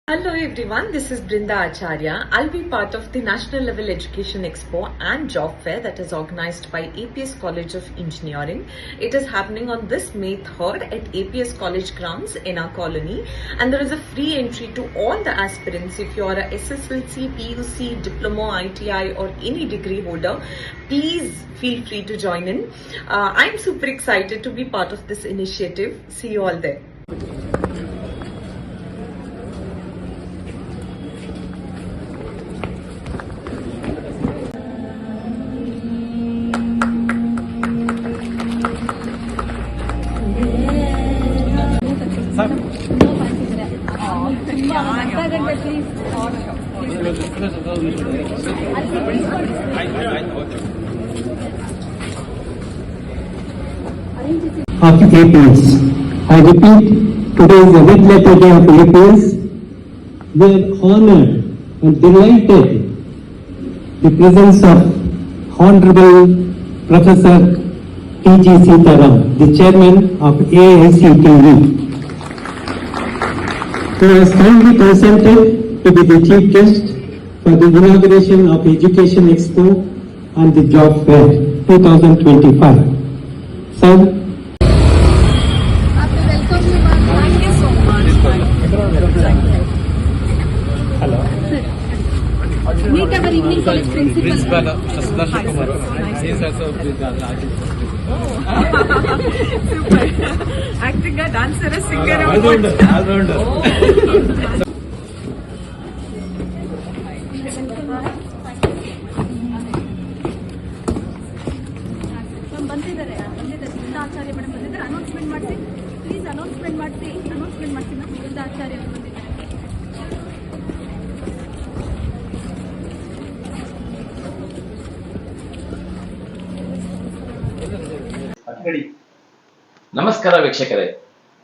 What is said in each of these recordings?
Hello everyone, this is Brinda Acharya. I'll be part of the National Level Education Expo and Job Fair that is organized by APS College of Engineering. It is happening on this May 3rd at APS College grounds in our colony, and there is a free entry to all the aspirants. If you are a SSLC, PUC, Diploma, ITI or any degree holder, please feel free to join in. I'm super excited to be part of this initiative. See you all there. Of APS. I repeat, today is a red letter day of APS. We are honored and delighted the presence of Honorable Professor T.G. Sitaram, the chairman of AICTE, who has kindly consented to be the chief guest for the inauguration of Education Expo and the Job Fair 2025. Sir, meet our evening college principal Sudarshan Kumar. He is also Super. Acting, dancer, singer, all-rounder. ಬಂದಿದ್ದಾರೆ ಆಚಾರ್ಯ madam ಬಂದಿದ್ದಾರೆ. Announcement ಮಾಡ್ಸಿ please, announcement ಮಾಡ್ಸಿ ನಾ ಆಚಾರ್ಯ ಅವರು ಬಂದಿದ್ದಾರೆ. ನಮಸ್ಕಾರ ವೀಕ್ಷಕರೇ,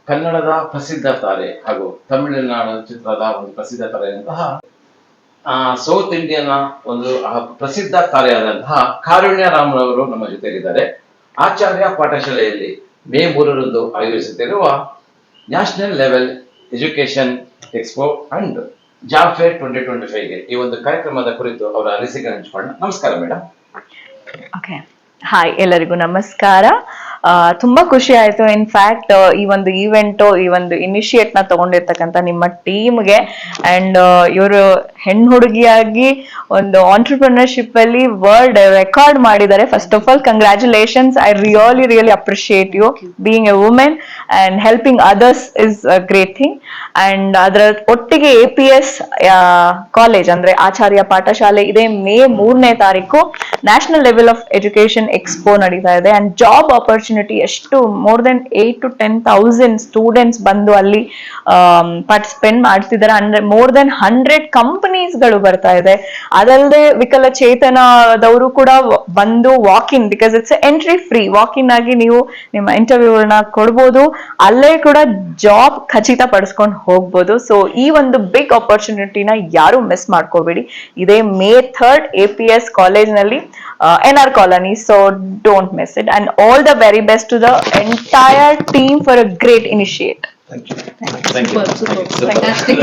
ಕನ್ನಡದ ಪ್ರಸಿದ್ಧ ತಾರೆ ಹಾಗೂ ತಮಿಳುನಾಡು ಚಿತ್ರದ ಒಂದು ಪ್ರಸಿದ್ಧ ತಾರೆಯಾದಂತಹ ಸೌತ್ ಇಂಡಿಯನ್ ಒಂದು ಪ್ರಸಿದ್ಧ ತಾರೆಯಾದಂತಹ ಕಾರುಣ್ಯ ರಾಮ್ರವರು ನಮ್ಮ ಜೊತೆಗಿದ್ದಾರೆ. ಆಚಾರ್ಯ ಪಾಠಶಾಲೆಯಲ್ಲಿ ಮೇ 3ರಂದು ಆಯೋಜಿಸುತ್ತಿರುವ national level education expo and job fair 2025ಗೆ ಈ ಒಂದು ಕಾರ್ಯಕ್ರಮದ ಕುರಿತು ಅವರ ಅನಿಸಿಕೆ ಹಂಚಿಕೊಳ್ಳೋಣ. ನಮಸ್ಕಾರ ಮೇಡಮ್. ಓಕೆ, ಹಾಯ್, ಎಲ್ಲರಿಗೂ ನಮಸ್ಕಾರ. ತುಂಬಾ ಖುಷಿ ಆಯ್ತು. ಇನ್ಫ್ಯಾಕ್ಟ್ ಈ ಒಂದು ಈವೆಂಟ್, ಈ ಒಂದು ಇನಿಷಿಯೇಟ್ ನ ತಗೊಂಡಿರ್ತಕ್ಕಂಥ ನಿಮ್ಮ ಟೀಮ್ಗೆ ಅಂಡ್ ಇವರು ಹೆಣ್ಣು ಹುಡುಗಿಯಾಗಿ ಒಂದು ಆಂಟರ್ಪ್ರಿನರ್ಶಿಪ್ ಅಲ್ಲಿ ವರ್ಲ್ಡ್ ರೆಕಾರ್ಡ್ ಮಾಡಿದ್ದಾರೆ. First of all congratulations. I really appreciate you being a women and helping others is a great thing. And ಅದರ ಒಟ್ಟಿಗೆ APS ಕಾಲೇಜ್ ಅಂದ್ರೆ ಆಚಾರ್ಯ ಪಾಠಶಾಲೆ ಇದೇ ಮೇ 3ನೇ ತಾರೀಕು national level of education expo ನಡೀತಾ ಇದೆ. ಅಂಡ್ ಜಾಬ್ ಆಪರ್ಚುನಿಟಿ ಎಷ್ಟು ಮೋರ್ ದೆನ್ 8,000 to 10,000 ಸ್ಟೂಡೆಂಟ್ಸ್ ಬಂದು ಅಲ್ಲಿ ಪಾರ್ಟಿಸಿಪೇಟ್ ಮಾಡ್ತಿದ್ದಾರೆ. ಅಂದ್ರೆ ಮೋರ್ ದೆನ್ 100 ಕಂಪನೀಸ್ ಗಳು ಬರ್ತಾ ಇದೆ. ಅದಲ್ಲದೆ ವಿಕಲಚೇತನದವರು ಕೂಡ ಬಂದು walk in, because it's entry free, walk in ಆಗಿ ನೀವು ನಿಮ್ಮ ಇಂಟರ್ವ್ಯೂಗಳನ್ನ ಕೊಡ್ಬೋದು. ಅಲ್ಲೇ ಕೂಡ ಜಾಬ್ ಖಚಿತ ಪಡಿಸ್ಕೊಂಡು ಹೋಗ್ಬೋದು. ಸೊ ಈ ಒಂದು ಬಿಗ್ ಆಪರ್ಚುನಿಟಿನ ಯಾರು ಮಿಸ್ ಮಾಡ್ಕೋಬೇಡಿ. ಇದೇ ಮೇ 3rd APS ಕಾಲೇಜ್ ನಲ್ಲಿ NR Colony. So don't miss it. And all the very best to the entire team for a great initiate. Thank you. Thank you. Super. Fantastic.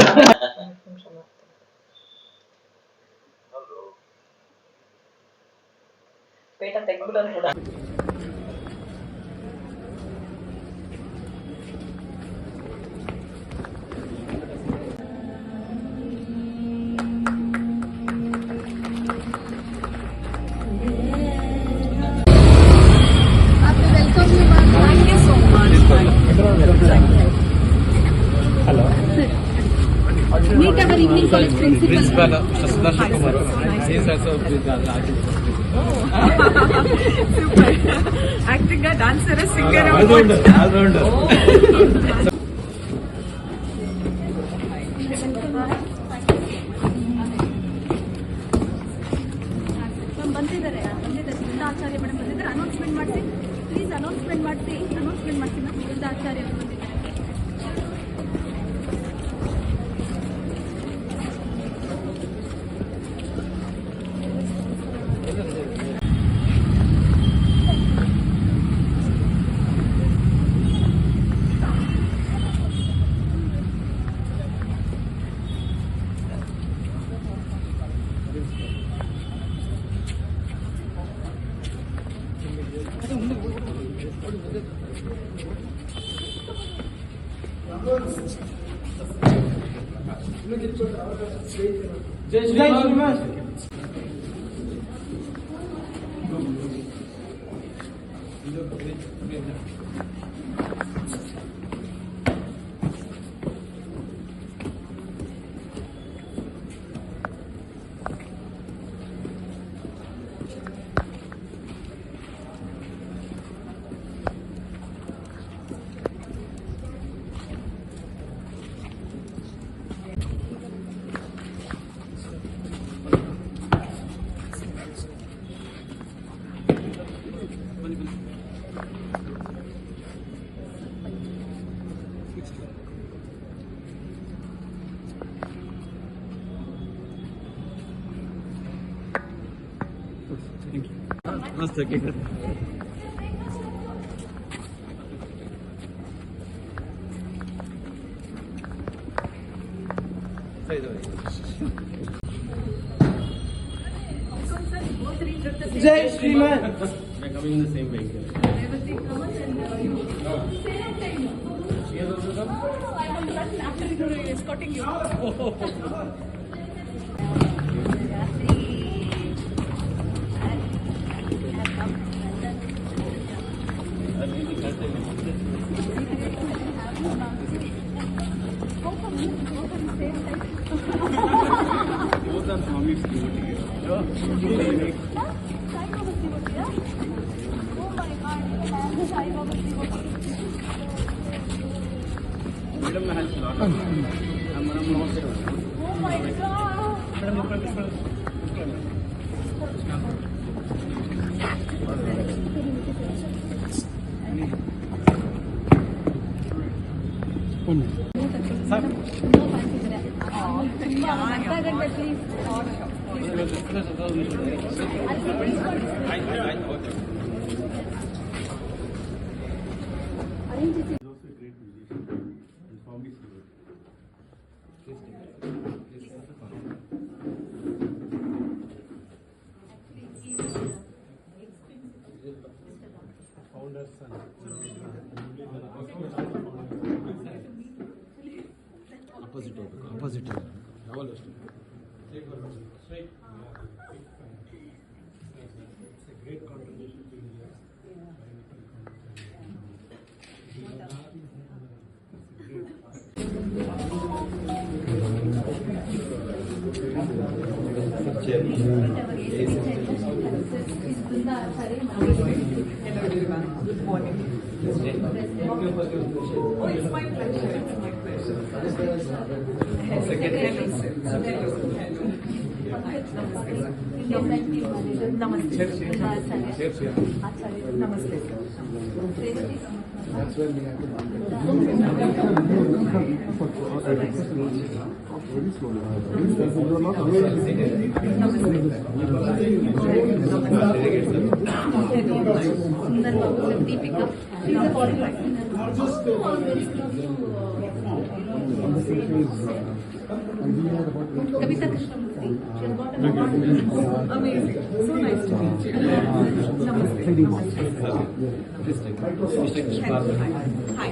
meet our evening college principal Sudarshan Kumar. He is also Super. Acting, dancer, singer, all-rounder. ಬಂದಿದ್ದಾರೆ ಆಚಾರ್ಯ madam ಬಂದಿದ್ದಾರೆ. Announcement ಮಾಡ್ಸಿ please, announcement ಮಾಡ್ಸಿ ನಾ ಆಚಾರ್ಯ ಅವರು ಬಂದಿದ್ದಾರೆ. ಮಸ್ತ್ cake Jai Shriman. We're coming in the same vehicle. I will run after you, escorting you. Opposite. Good morning. Oh, it's my pleasure. It's my pleasure. Namaste. Namaste. Deepika. Kavita Krishnamurthy. She has got an award. Amazing. So nice to meet you. Namaste. Hi.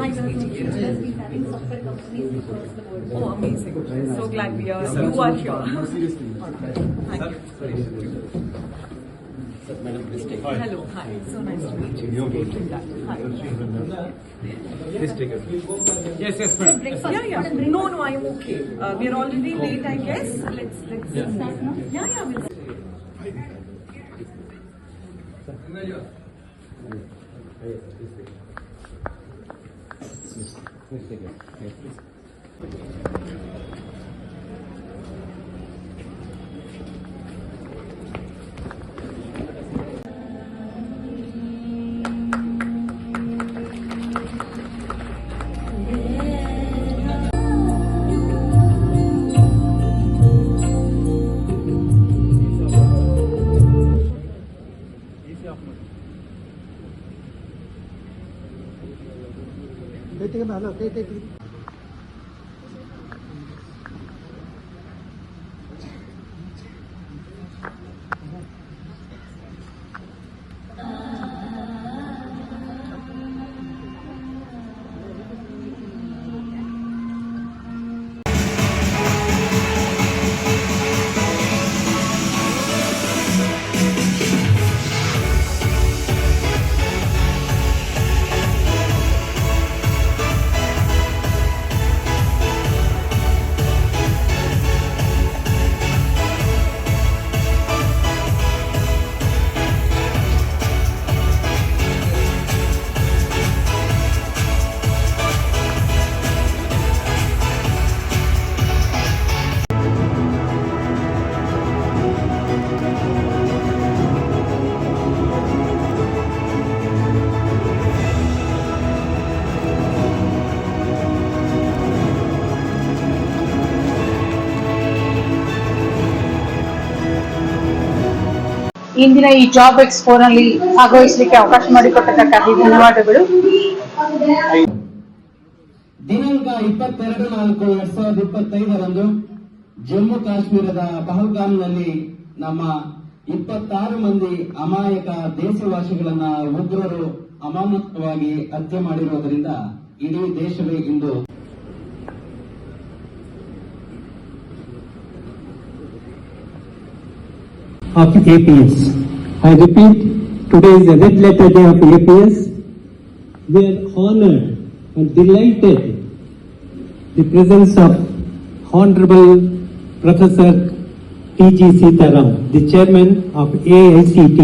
Nice meeting you. She has been having software companies across the world. Oh, amazing. So glad you are here. Thank you. Hello. Hi. So nice to meet you. Hi. Please take it. Yes, madam. Breakfast. Yeah. No, I am okay. We are already late, I guess. Let's Start now. Yeah, we'll ಇಂದಿನ ಈ job ಎಕ್ಸ್ಪೋನಲ್ಲಿ ಭಾಗವಹಿಸಲಿಕ್ಕೆ ಅವಕಾಶ ಮಾಡಿಕೊಟ್ಟಕ್ಕಾಗಿ ಧನ್ಯವಾದಗಳು. ದಿನಾಂಕ 22/4/2025 ಜಮ್ಮು ಕಾಶ್ಮೀರದ ಪಹಲ್ಗಾಮ್ನಲ್ಲಿ ನಮ್ಮ 26 ಮಂದಿ ಅಮಾಯಕ ದೇಶವಾಸಿಗಳನ್ನ ಉಗ್ರರು ಅಮಾನತುವಾಗಿ ಹತ್ಯೆ ಮಾಡಿರುವುದರಿಂದ ಇಡೀ ದೇಶವೇ ಇಂದು of APS. I repeat, today is a red letter day of APS. We are honored and delighted the presence of Honorable Professor T.G. Sitaram, the chairman of AICTE,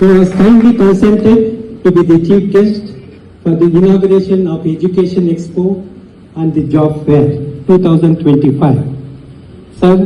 who has kindly consented to be the chief guest for the inauguration of Education Expo and the Job Fair 2025. Sir,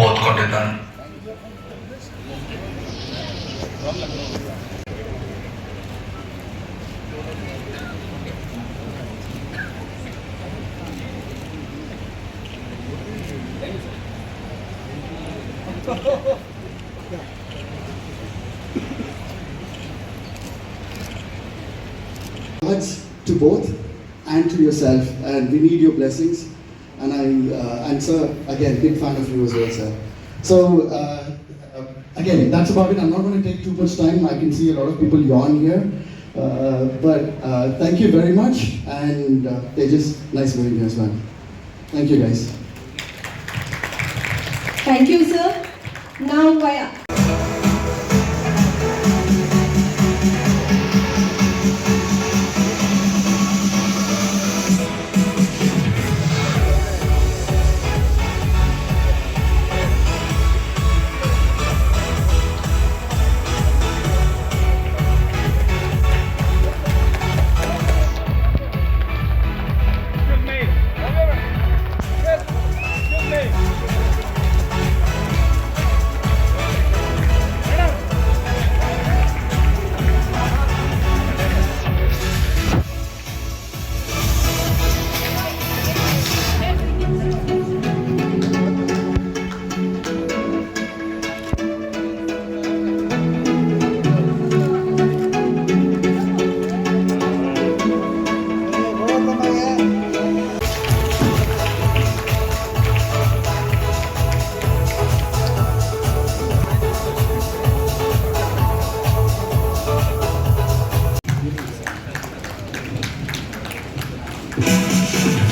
ಓದ್ಕೊಂಡಿದ್ದಾನೆ. Much to both and to yourself, and we need your blessings. And and sir, again, big fan of you as well, sir. So again, that's about it. I'm not going to take too much time. I can see a lot of people yawn here, but thank you very much, and they're just nice meeting you as well. Thank you, guys. Thank you, sir. Now,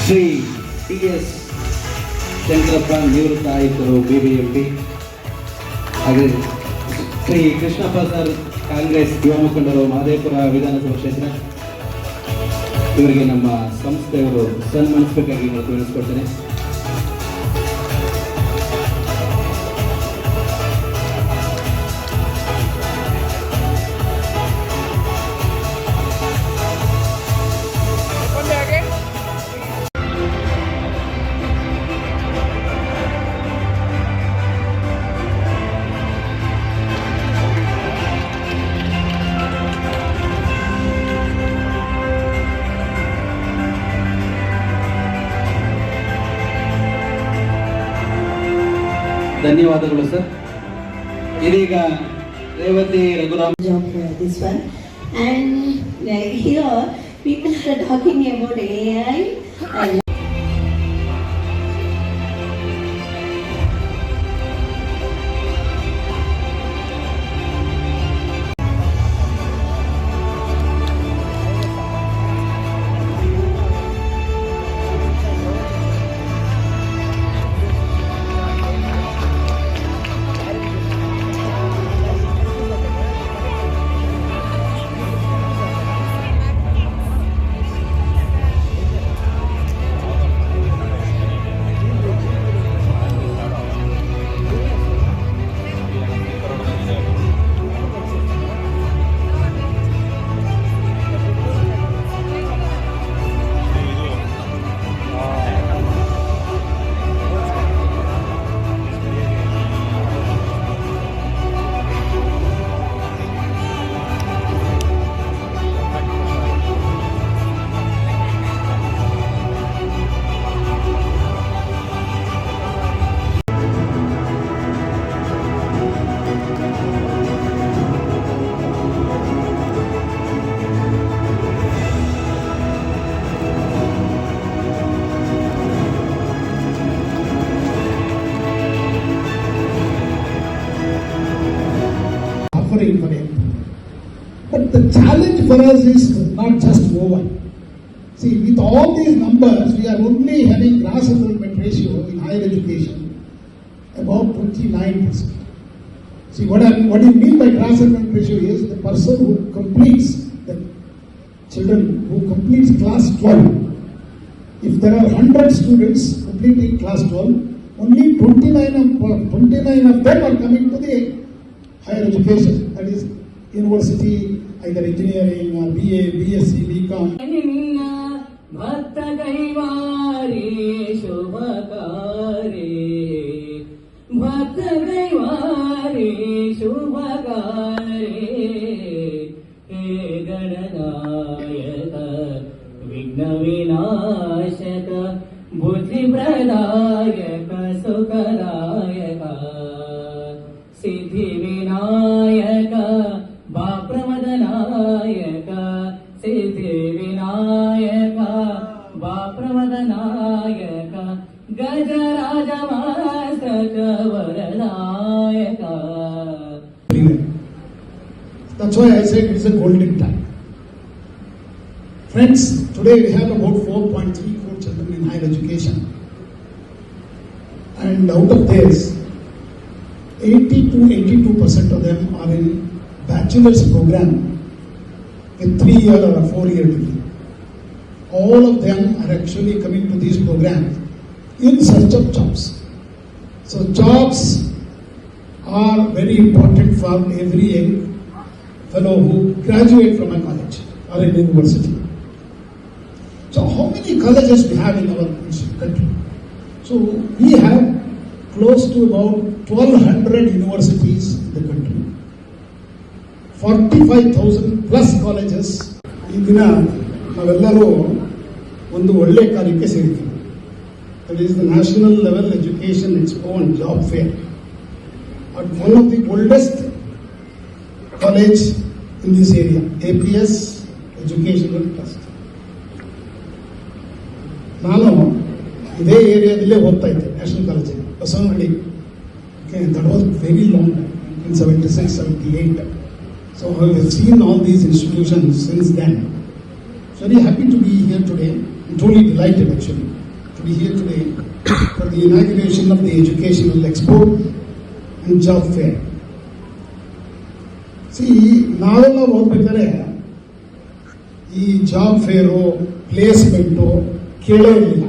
Shri TS. Shankarappa ನಿವೃತ್ತ ಆಯುಕ್ತರು BBMP, ಹಾಗೆ Shri Krishnappa sir Congress ಯುವ ಮುಖಂಡರು ಮಹದೇವಪುರ ವಿಧಾನಸಭಾ ಕ್ಷೇತ್ರ, ಇವರಿಗೆ ನಮ್ಮ ಸಂಸ್ಥೆಯವರು ಸನ್ಮಾನಿಸಬೇಕಾಗಿ ತಿಳಿಸ್ಕೊಡ್ತೇನೆ. ಧನ್ಯವಾದಗಳು ಸರ್. ಇದೀಗ Revathi Raghuram of this one, and here people are talking about AI. Offering for it. But the challenge for us is not just over. See, with all these numbers, we are only having gross enrollment ratio in higher education about 29%. See, what you mean by gross enrollment ratio is the person who completes, the children who completes class 12. If there are 100 students completing class 12, only 29 of them are coming to the higher education, that is university, either engineering or BA, BSc, BCom. ಭಕ್ತ ಕೈವಾರಿ ಶುಭಕಾರಿ ಭಕ್ತ ಕೈವಾರಿ ಶುಭಕಾರಿ ಹೇ ಗಣನಾಯಕ ವಿಘ್ನ ವಿನಾಶಕ ಬುದ್ಧಿ ಪ್ರದಾಯಕ ಸುಖದಾಯಕ ಸಿದ್ಧಿ ವಿನಾಯಕ ಬಾಪ್ರಮದನಾಯಕ ಸಿದ್ಧಿ ವಿನಾಯಕ ಬಾಪ್ರಮದನಾಯಕ ಗಜರಾಜ ಮಸ್ತಕ ವರದಾಯಕ. That's why I said it's a golden time. Friends, today we have about 4.3 crore children in higher education. And out of this, 80 to 82% of them are in bachelor's program with 3-year or a 4-year degree. All of them are actually coming to these programs in search of jobs. So jobs are very important for every young fellow who graduate from a college or a university. So how many colleges we have in our country? So we have close to about 1,200 universities in the country. 45,000 plus colleges. ಈ ದಿನ ನಾವೆಲ್ಲರೂ ಒಂದು ಒಳ್ಳೆ ಕಾರ್ಯಕ್ಕೆ ಸೇರಿದ್ದೀವಿ. That is the National Level Education Expo and Job Fair. At one of the oldest college in this area, APS Educational Trust. ನಾನು ಇದೇ ಏರಿಯಾದಲ್ಲೇ ಓದ್ತಾ ಇದ್ದೆ, ನ್ಯಾಷನಲ್ ಕಾಲೇಜಲ್ಲಿ Basavanahalli. That was very long, in 76, 78. So I have seen all these institutions since then. Very happy to be here today. I'm truly delighted actually to be here today for the inauguration of the Educational Expo and Job Fair. See, ನಾವೆಲ್ಲ ಓದ್ಬೇಕಾದ್ರೆ ಈ job fair placement ಕೇಳೇ ಇರಲಿಲ್ಲ.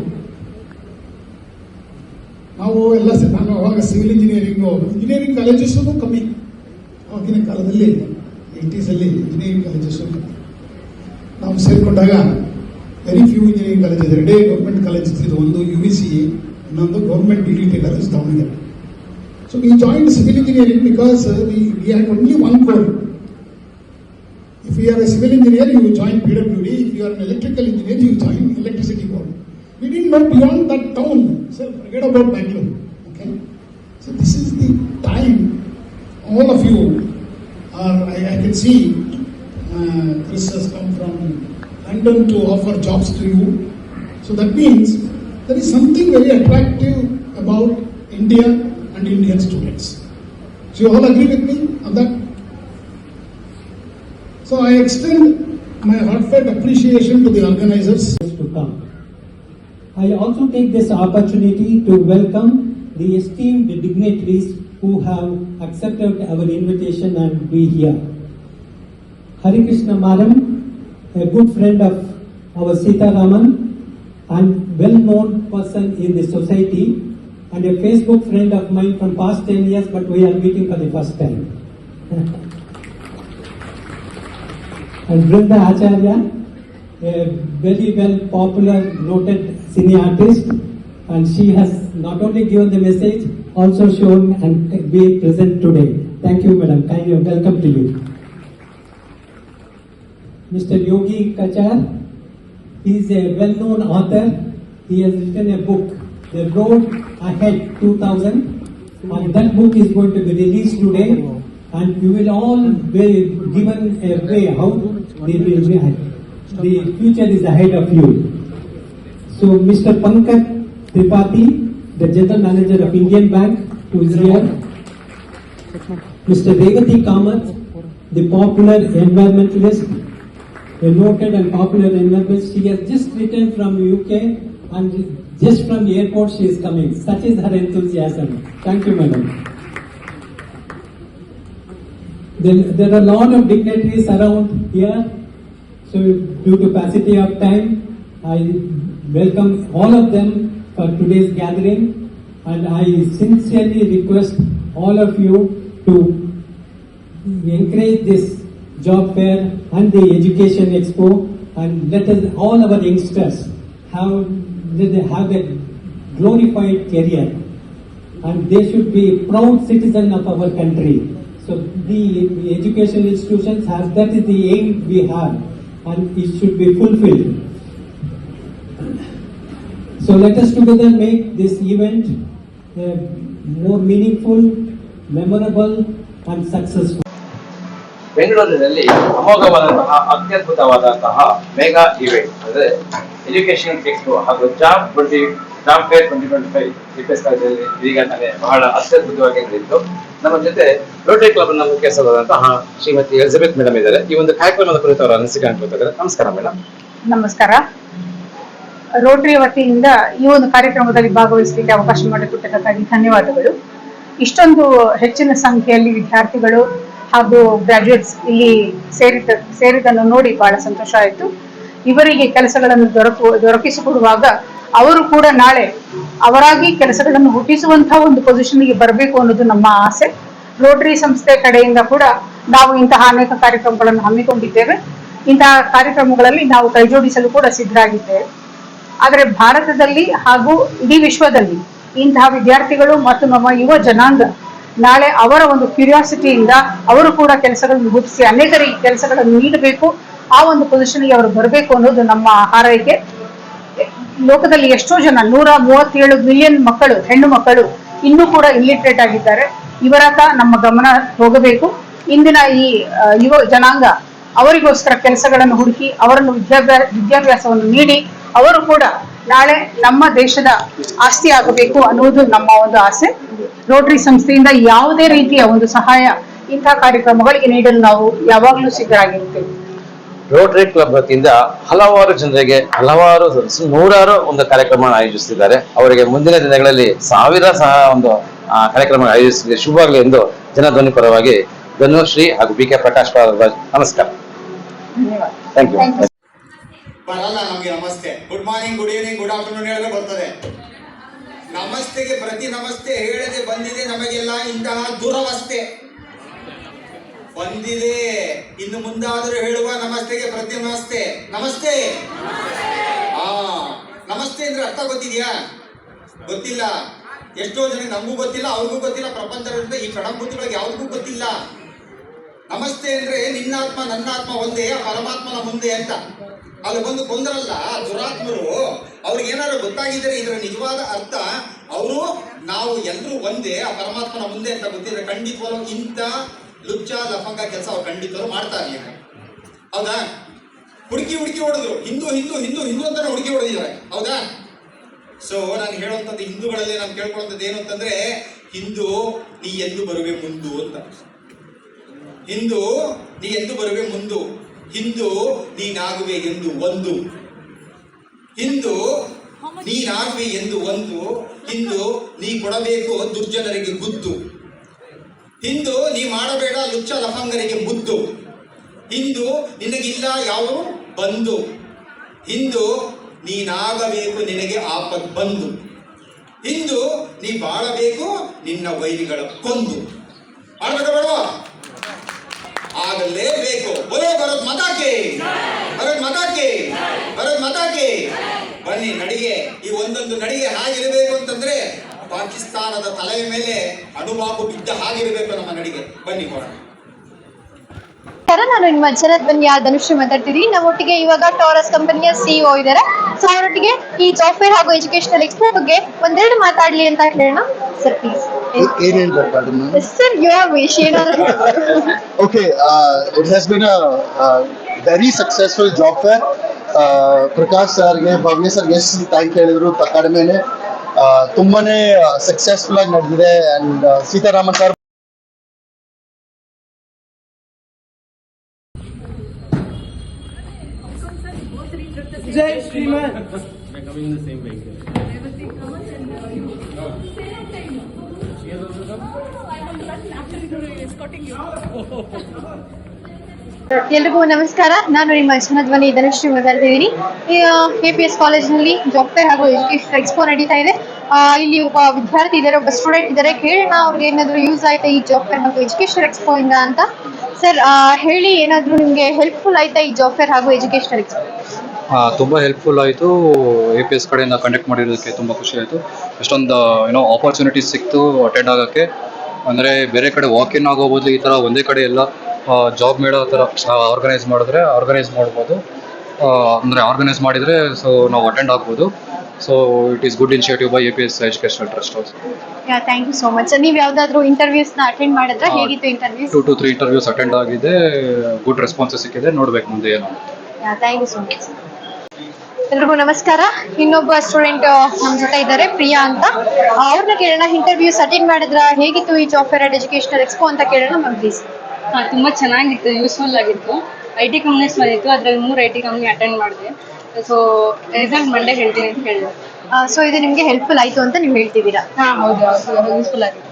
ನಾವು ಎಲ್ಲ ನಾನು ಅವಾಗ civil engineering colleges ಕಮ್ಮಿ ಆವಾಗಿನ ಕಾಲದಲ್ಲಿ 80s ಅಲ್ಲಿ ಇಂಜಿನಿಯರಿಂಗ್ ಕಾಲೇಜಸ್ ನಾವು ಸೇರಿಕೊಂಡಾಗ very few engineering colleges, 2 government colleges ಇದು, ಒಂದು UVC, ಇನ್ನೊಂದು government DDT college Davanagere. So we join civil engineering because we had only one core. If you are a civil engineer, you join PWD. If you are an electrical engineer, you join electricity board. We didn't know beyond that town. So forget about Bangalore. Okay. So this is all of you are, I can see Chris has come from London to offer jobs to you. So that means there is something very attractive about India and Indian students. So you all agree with me on that? So I extend my heartfelt appreciation to the organizers. To come. I also take this opportunity to welcome the esteemed dignitaries who have accepted our invitation and be here. Hari Krishna Madam, a good friend of our Sita Raman and well-known person in the society, and a Facebook friend of mine from past 10 years, but we are meeting for the first time. And Brinda Acharya, a very well popular noted cine artist, and she has not only given the message, also shown and be present today. Thank you, madam. Kindly welcome to you. Mr. Yogi Kachar, he is a well-known author. He has written a book, The Road Ahead 2000, and that book is going to be released today, and you will all be given a way how the future is ahead of you. So, Mr. Pankaj Tripathi, the General Manager of Indian Bank, who is here. Mr. Revati Kamath, the popular environmentalist, a noted and popular environmentalist. She has just returned from UK and just from the airport she is coming. Such is her enthusiasm. Thank you, madam. There are a lot of dignitaries around here. So, due to paucity of time, I welcome all of them for today's gathering, and I sincerely request all of you to encourage this job fair and the education expo, and let us, all our youngsters have a glorified career, and they should be proud citizens of our country. So the education institutions have, that is the aim we have, and it should be fulfilled. So let us together make this event more meaningful, memorable and successful. ಬೆಂಗಳೂರಿನಲ್ಲಿ ಅಮೋಘವಾದಂತಹ ಅತ್ಯದ್ಭುತವಾದಂತಹ mega event ಅಂದರೆ education expo ಹಾಗೂ job fair 2025 EPS ಕಾಲೇಜಲ್ಲಿ ಇದೀಗ ತಾನೇ ಬಹಳ ಅತ್ಯದ್ಭುತವಾಗಿ ನಡೆದಿತ್ತು. ನಮ್ಮ ಜೊತೆ ರೋಟರಿ ಕ್ಲಬ್ ನ ಮುಖ್ಯಸ್ಥರಾದಂತಹ ಶ್ರೀಮತಿ ಎಲಿಜಬೆತ್ ಮೇಡಮ್ ಇದ್ದಾರೆ. ಈ ಒಂದು ಕಾರ್ಯಕ್ರಮದ ಕುರಿತು ಅವರ ಅನಿಸಿಕೆ ಅನ್ಕೊಳ್ತಾರೆ. ನಮಸ್ಕಾರ ಮೇಡಮ್. ನಮಸ್ಕಾರ. ರೋಟರಿ ವತಿಯಿಂದ ಈ ಒಂದು ಕಾರ್ಯಕ್ರಮದಲ್ಲಿ ಭಾಗವಹಿಸಲಿಕ್ಕೆ ಅವಕಾಶ ಮಾಡಿಕೊಟ್ಟಕ್ಕಾಗಿ ಧನ್ಯವಾದಗಳು. ಇಷ್ಟೊಂದು ಹೆಚ್ಚಿನ ಸಂಖ್ಯೆಯಲ್ಲಿ ವಿದ್ಯಾರ್ಥಿಗಳು ಹಾಗೂ ಗ್ರಾಜುಯೇಟ್ಸ್ ಇಲ್ಲಿ ಸೇರಿದ್ದನ್ನು ನೋಡಿ ಬಹಳ ಸಂತೋಷ ಆಯಿತು. ಇವರಿಗೆ ಕೆಲಸಗಳನ್ನು ದೊರಕಿಸಿಕೊಡುವಾಗ ಅವರು ಕೂಡ ನಾಳೆ ಅವರಾಗಿ ಕೆಲಸಗಳನ್ನು ಹುಟ್ಟಿಸುವಂತಹ ಒಂದು ಪೊಸಿಷನ್ಗೆ ಬರಬೇಕು ಅನ್ನೋದು ನಮ್ಮ ಆಸೆ. ರೋಟರಿ ಸಂಸ್ಥೆ ಕಡೆಯಿಂದ ಕೂಡ ನಾವು ಇಂತಹ ಅನೇಕ ಕಾರ್ಯಕ್ರಮಗಳನ್ನು ಹಮ್ಮಿಕೊಂಡಿದ್ದೇವೆ. ಇಂತಹ ಕಾರ್ಯಕ್ರಮಗಳಲ್ಲಿ ನಾವು ಕೈಜೋಡಿಸಲು ಕೂಡ ಸಿದ್ಧರಾಗಿದ್ದೇವೆ. ಆದರೆ ಭಾರತದಲ್ಲಿ ಹಾಗೂ ಇಡೀ ವಿಶ್ವದಲ್ಲಿ ಇಂತಹ ವಿದ್ಯಾರ್ಥಿಗಳು ಮತ್ತು ನಮ್ಮ ಯುವ ಜನಾಂಗ ನಾಳೆ ಅವರ ಒಂದು ಕ್ಯೂರಿಯಾಸಿಟಿಯಿಂದ ಅವರು ಕೂಡ ಕೆಲಸಗಳನ್ನು ಹುಟ್ಟಿಸಿ ಅನೇಕರಿಗೆ ಕೆಲಸಗಳನ್ನು ನೀಡಬೇಕು, ಆ ಒಂದು ಪೊಸಿಷನ್ಗೆ ಅವರು ಬರಬೇಕು ಅನ್ನೋದು ನಮ್ಮ ಹಾರೈಕೆ. ಲೋಕದಲ್ಲಿ ಎಷ್ಟೋ ಜನ 137 ಮಿಲಿಯನ್ ಮಕ್ಕಳು, ಹೆಣ್ಣು ಮಕ್ಕಳು ಇನ್ನೂ ಕೂಡ ಇಲ್ಲಿಟ್ರೇಟ್ ಆಗಿದ್ದಾರೆ. ಇವರತ್ತ ನಮ್ಮ ಗಮನ ಹೋಗಬೇಕು. ಇಂದಿನ ಈ ಯುವ ಜನಾಂಗ ಅವರಿಗೋಸ್ಕರ ಕೆಲಸಗಳನ್ನು ಹುಡುಕಿ ಅವರನ್ನು ವಿದ್ಯಾಭ್ಯಾಸವನ್ನು ನೀಡಿ ಅವರು ಕೂಡ ನಾಳೆ ನಮ್ಮ ದೇಶದ ಆಸ್ತಿ ಆಗಬೇಕು ಅನ್ನುವುದು ನಮ್ಮ ಒಂದು ಆಸೆ. ರೋಟರಿ ಸಂಸ್ಥೆಯಿಂದ ಯಾವುದೇ ರೀತಿಯ ಒಂದು ಸಹಾಯ ಇಂತಹ ಕಾರ್ಯಕ್ರಮಗಳಿಗೆ ನೀಡಲು ನಾವು ಯಾವಾಗಲೂ ಸಿದ್ಧರಾಗಿರುತ್ತೇವೆ. ರೋಟರಿ ಕ್ಲಬ್ ವತಿಯಿಂದ ಹಲವಾರು ಜನರಿಗೆ ನೂರಾರು ಒಂದು ಕಾರ್ಯಕ್ರಮ ಆಯೋಜಿಸುತ್ತಿದ್ದಾರೆ. ಅವರಿಗೆ ಮುಂದಿನ ದಿನಗಳಲ್ಲಿ ಸಾವಿರ ಸಹ ಒಂದು ಕಾರ್ಯಕ್ರಮ ಆಯೋಜಿಸಿದೆ. ಶುಭವಾಗಲಿ ಎಂದು ಜನಧ್ವನಿ ಪರವಾಗಿ ಧನುಶ್ರೀ ಹಾಗೂ BK ಪ್ರಕಾಶ್ ನಮಸ್ಕಾರ. ಧನ್ಯವಾದ. Thank you. ಬರಲ್ಲ ನಮಗೆ ನಮಸ್ತೆ. Good morning, good evening, good afternoon ಹೇಳಿದ್ರೆ ಬರ್ತದೆ. ನಮಸ್ತೆಗೆ ಪ್ರತಿ ನಮಸ್ತೆ ಹೇಳದೆ ಬಂದಿದೆ ನಮಗೆಲ್ಲ ಇಂತಹ ದುರವಸ್ಥೆ ಬಂದಿದೆ. ಇನ್ನು ಮುಂದಾದರೂ ಹೇಳುವ ನಮಸ್ತೆಗೆ ಪ್ರತಿ ನಮಸ್ತೆ. ನಮಸ್ತೆ. ನಮಸ್ತೆ ಅಂದ್ರೆ ಅರ್ಥ ಗೊತ್ತಿದ್ಯಾ? ಗೊತ್ತಿಲ್ಲ. ಎಷ್ಟೋ ಜನ ನಮಗೂ ಗೊತ್ತಿಲ್ಲ, ಅವ್ರಿಗೂ ಗೊತ್ತಿಲ್ಲ, ಪ್ರಪಂಚದ ಈ ಕಡಂಬುತ್ತಿಗಳಿಗೆ ಯಾವ್ರಿಗೂ ಗೊತ್ತಿಲ್ಲ. ನಮಸ್ತೆ ಅಂದ್ರೆ ನಿನ್ನಾತ್ಮ ನನ್ನಾತ್ಮ ಒಂದೇ, ಪರಮಾತ್ಮನ ಮುಂದೆ ಅಂತ. ಅಲ್ಲಿ ಬಂದು ಕೊಂದರಲ್ಲ ದುರಾತ್ಮರು, ಅವ್ರಿಗೆ ಏನಾದ್ರು ಗೊತ್ತಾಗಿದ್ರೆ ಇದರ ನಿಜವಾದ ಅರ್ಥ, ಅವರು ನಾವು ಎಲ್ಲರೂ ಒಂದೇ ಆ ಪರಮಾತ್ಮನ ಮುಂದೆ ಅಂತ ಗೊತ್ತಿದ್ರೆ ಖಂಡಿತವಾಗ್ಲೂ ಇಂಥ ಲುಚ್ಚ ಲಫಂಗ ಕೆಲಸ ಅವ್ರು ಖಂಡಿತವಾಗ್ಲೂ ಮಾಡ್ತಾ ಇರ್ಲಿಲ್ಲ. ಹೌದಾ? ಹುಡುಕಿ ಹೊಡೆದ್ರು, ಹಿಂದೂ ಹಿಂದೂ ಹಿಂದೂ ಹಿಂದೂ ಅಂತಾನೆ ಹುಡುಕಿ ಹೊಡೆದಿದ್ದಾರೆ. ಹೌದಾ? ಸೊ ನಾನು ಹೇಳುವಂಥದ್ದು ಹಿಂದೂಗಳಲ್ಲಿ ನಾನು ಕೇಳ್ಕೊಳ್ಳುವಂಥದ್ದು ಏನು ಅಂತಂದ್ರೆ, ಹಿಂದೂ ನೀ ಎಂದು ಬರುವೆ ಮುಂದು ಅಂತ. ಹಿಂದೂ ನೀ ಎಂದು ಬರುವೆ ಮುಂದು, ಹಿಂದೂ ನೀನಾಗುವೆ ಎಂದು ಒಂದು, ಹಿಂದೂ ನೀನಾಗುವೆ ಎಂದು ಒಂದು, ಹಿಂದೂ ನೀ ಕೊಡಬೇಕು ದುರ್ಜನರಿಗೆ ಗುದ್ದು, ಹಿಂದೂ ನೀ ಮಾಡಬೇಡ ಲುಚ್ಚ ಲಫಂಗರಿಗೆ ಮುದ್ದು, ಹಿಂದೂ ನಿನಗಿಲ್ಲ ಯಾವ ಬಂದು, ಹಿಂದೂ ನೀನಾಗಬೇಕು ನಿನಗೆ ಆಪತ್ ಬಂದು, ಹಿಂದೂ ನೀ ಬಾಳಬೇಕು ನಿನ್ನ ವೈರಿಗಳ ಕೊಂದು. ಮಾಡ್ಬೇಕ ಬೇಡವಾ? ಆಗಲೇಬೇಕು. ಬರೋ ಬರೋದ್ ಮತಾಕೆ, ಬರೋದ್ ಮತಾಕೆ, ಬರೋದ್ ಮತಾಕೆ. ಬನ್ನಿ ನಡಿಗೆ, ಈ ಒಂದೊಂದು ನಡಿಗೆ ಹಾಗಿರಬೇಕು ಅಂತಂದ್ರೆ ಪಾಕಿಸ್ತಾನದ ತಲೆಯ ಮೇಲೆ ಅಣುಬಾಂಬು ಬಿದ್ದ ಹಾಗಿರಬೇಕು ನಮ್ಮ ನಡಿಗೆ. ಬನ್ನಿ ಕೊಡೋಣ. ನಾನು ನಿಮ್ಮ ಜನಧ್ವನಿಯ ಧನುಶ್ರೀ ಮಾತಾಡ್ತಿದ್ದೀನಿ. ನಮ್ಮೊಟ್ಟಿಗೆ ಇವಾಗ ಟಾರಸ್ ಕಂಪನಿಯ ಸಿಇಒ ಇದ್ದಾರೆ. ಸೊ ಅವರೊಟ್ಟಿಗೆ ಈ ಜಾಬ್ ಫೇರ್ ಹಾಗೂ ಎಜುಕೇಶನಲ್ ಎಕ್ಸ್ಪೋ ಬಗ್ಗೆ ಒಂದೆರಡು ಮಾತಾಡ್ಲಿ ಅಂತ ಹೇಳೋಣ. Sir please. Sir your wish ಏನಾದ್ರು. Okay, it has been a very successful job fair. Prakash ಸರ್ಗೆ, ಭವ್ಯ ಸರ್ಗೆ ಎಷ್ಟು ಥ್ಯಾಂಕ್ ಹೇಳಿದ್ರು ಕಡಿಮೆನೆ. ತುಂಬಾನೇ ಸಕ್ಸಸ್ಫುಲ್ ಆಗಿ ನಡೆದಿದೆ. And Sitharaman sir Jai Shriman. We're coming in the same vehicle. She has also come? ಎಲ್ರಿಗೂ ನಮಸ್ಕಾರ. ನಾನು ನಿಮ್ಮ ಜನಧ್ವನಿ ಧನುಶ್ರೀ ಮಾತಾಡ್ತಿದ್ದೀನಿ. KPS ಕಾಲೇಜ್ನಲ್ಲಿ ಜಾಬ್ ಫೇರ್ ಹಾಗೂ ಎಜುಕೇಶನ್ ಎಕ್ಸ್ಪೋ ನಡೀತಾ ಇದೆ. ಇಲ್ಲಿ ಒಬ್ಬ ವಿದ್ಯಾರ್ಥಿ ಇದ್ದಾರೆ, ಒಬ್ಬ ಸ್ಟೂಡೆಂಟ್ ಇದ್ದಾರೆ. ಕೇಳೋಣ ಅವ್ರಿಗೆ ಏನಾದ್ರು ಯೂಸ್ ಆಯ್ತಾ ಈ ಜಾಬ್ ಫೇರ್ ಹಾಗೂ ಎಜುಕೇಶನ್ ಎಕ್ಸ್ಪೋ ಇಂದ ಅಂತ. ಸರ್ ಹೇಳಿ, ಏನಾದ್ರು ನಿಮ್ಗೆ ಹೆಲ್ಪ್ಫುಲ್ ಆಯ್ತಾ ಈ ಜಾಬ್ ಫೇರ್ ಹಾಗೂ ಎಜುಕೇಶನ್ ಎಕ್ಸ್ಪೋ? ತುಂಬ ಹೆಲ್ಪ್ಫುಲ್ ಆಯಿತು. APS ಕಡೆಯಿಂದ ಕಂಡಕ್ಟ್ ಮಾಡಿರೋದಕ್ಕೆ ತುಂಬ ಖುಷಿ ಆಯಿತು. ಎಷ್ಟೊಂದು ಆಪರ್ಚುನಿಟೀಸ್ ಸಿಕ್ತು ಅಟೆಂಡ್ ಆಗೋಕ್ಕೆ. ಅಂದರೆ ಬೇರೆ ಕಡೆ ವಾಕಿನ್ ಆಗೋಬೋದು, ಈ ಥರ ಒಂದೇ ಕಡೆ ಎಲ್ಲ ಜಾಬ್ ಮೇಳೋ ಥರ ಆರ್ಗನೈಸ್ ಮಾಡ್ಬೋದು. ಅಂದರೆ ಆರ್ಗನೈಸ್ ಮಾಡಿದರೆ ಸೊ ನಾವು ಅಟೆಂಡ್ ಆಗ್ಬೋದು. So it is good initiative by APS educational trust also. Thank you so much. ನೀವು ಯಾವ್ದಾದ್ರು ಇಂಟರ್ವ್ಯೂಸ್ನ ಅಟೆಂಡ್ ಮಾಡಿದ್ರೆ ಹೇಗಿತ್ತು ಇಂಟರ್ವ್ಯೂಸ್? 2 to 3 ಇಂಟರ್ವ್ಯೂಸ್ ಅಟೆಂಡ್ ಆಗಿದೆ. ಗುಡ್ ರೆಸ್ಪಾನ್ಸಸ್ ಸಿಕ್ಕಿದೆ. ನೋಡ್ಬೇಕು ಮುಂದೆ ಏನು. Thank you so much. ಎಲ್ರಿಗೂ ನಮಸ್ಕಾರ. ಇನ್ನೊಬ್ಬ ಸ್ಟೂಡೆಂಟ್ ನಮ್ಮ ಜೊತೆ ಇದ್ದಾರೆ, ಪ್ರಿಯಾ ಅಂತ. ಅವ್ರನ್ನ ಕೇಳೋಣ, ಇಂಟರ್ವ್ಯೂಸ್ ಅಟೆಂಡ್ ಮಾಡಿದ್ರ, ಹೇಗಿತ್ತು ಈ job fair and educational expo ಅಂತ ಕೇಳೋಣ. Ma'am please. ತುಂಬ ಚೆನ್ನಾಗಿತ್ತು, ಯೂಸ್ಫುಲ್ ಆಗಿತ್ತು. IT ಕಂಪ್ನೀಸ್ ಬಂದಿತ್ತು, ಅದ್ರಲ್ಲಿ 3 IT ಕಂಪ್ನಿ ಅಟೆಂಡ್ ಮಾಡಿದೆ. ಸೊ ರಿಸಲ್ಟ್ ಮಂಡೇ ಹೇಳ್ತೀನಿ ಅಂತ ಹೇಳಿದೆ. ಸೊ ಇದು ನಿಮಗೆ ಹೆಲ್ಪ್ಫುಲ್ ಆಯಿತು ಅಂತ ನೀವು ಹೇಳ್ತಿದ್ದೀರಾ? ಹೌದು, ಯೂಸ್ಫುಲ್ ಆಗಿತ್ತು.